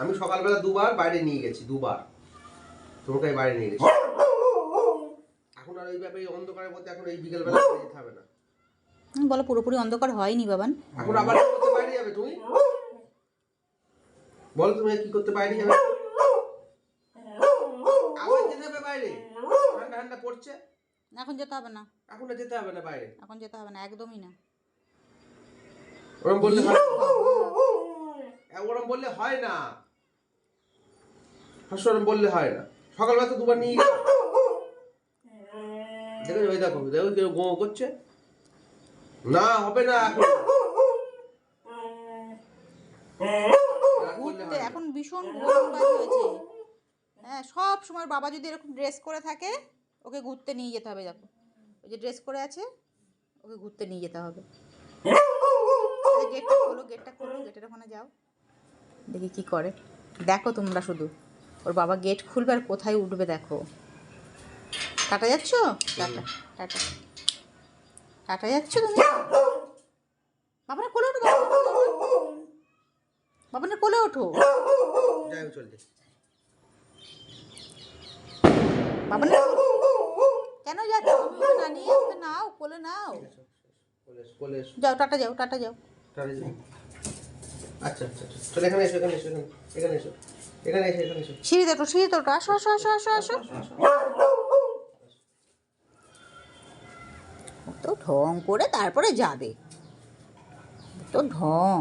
আমি সকালবেলা দুবার বাইরে নিয়ে গেছি, দুবার তোমাকে বাইরে নিয়ে গেছি। এখন আর ওইভাবে অন্ধকারের মধ্যে এখন এই বিকেলবেলা যেতে হবে না। বলো পুরোপুরি অন্ধকার হয়নি বাবান। এখন আবার কি করতে বাইরে যাবে তুমি? বলো তুমি কি করতে বাইরে যাবে? আবার যেতে হবে বাইরে, ঠান্ডা ঠান্ডা পড়ছে। এখন যেতে হবে না, এখন আর যেতে হবে না বাইরে, এখন যেতে হবে না, একদমই না। ওরম বললে হয়, ওরম বললে হয় না, ওরম বললে হয় না। সকালবেলা তো দুবার নিয়ে গেলাম, দেখো ওই দেখো দেখো কেউ গো করছে না, হবে না এখন। ঘুরতে এখন ভীষণ গরম বাজ হয়েছে। হ্যাঁ, সব সময় বাবা যদি এরকম ড্রেস করে থাকে ওকে ঘুরতে নিয়ে যেতে হবে। দেখো ওই যে ড্রেস করে আছে, ওকে ঘুরতে নিয়ে যেতে হবে। গেটটা খোলো, গেটটা খোলো, গেটের ওখানে যাও, দেখি কি করে। দেখো তোমরা শুধু, ওর বাবা গেট খুলবে আর কোথায় উঠবে দেখো। টাটা যাচ্ছ? টাটা টাটা টাটা যাচ্ছ তুমি? বাবানের কোলে ওঠো, বাবানের কোলে ওঠো। যাই হোক চলছে। বাবানের কেন যাচ্ছ? তুমি না নিয়ে ওকে নাও, কোলে নাও। যাও, টাটা যাও, টাটা যাও। আচ্ছা আচ্ছা চলো, এখানে এসো, এখানে এসো, এখানে এসো, এখানে এসো, এখানে এসো। সিঁড়িতে ওঠো, সিঁড়িতে ওঠো, আসো আসো আসো আসো আসো। তো ঢং করে তারপরে যাবে, তো ঢং,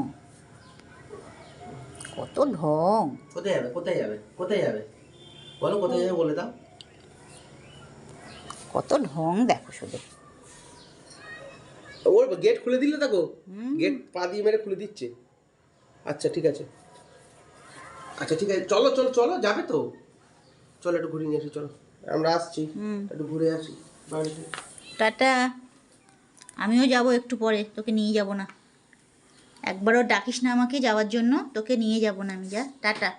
কত ঢং। কোথায় যাবে, কোথায় যাবে, কোথায় যাবে বলো, কোথায় যাবে বলে দাও। কত ঢং দেখো শুধু। ওর গেট খুলে দিলে, দেখো গেট পা দিয়ে মেরে খুলে দিচ্ছে। আচ্ছা ঠিক আছে, আচ্ছা ঠিক আছে, চলো চলো চলো, যাবে তো চলো, একটু ঘুরে নিয়ে আসি, চলো আমরা আসছি, একটু ঘুরে আসি বাড়িতে। টাটা। আমিও যাব একটু পরে, তোকে নিয়ে যাব না। একবারও ডাকিস না আমাকে যাওয়ার জন্য, তোকে নিয়ে যাব না আমি। যা, টাটা।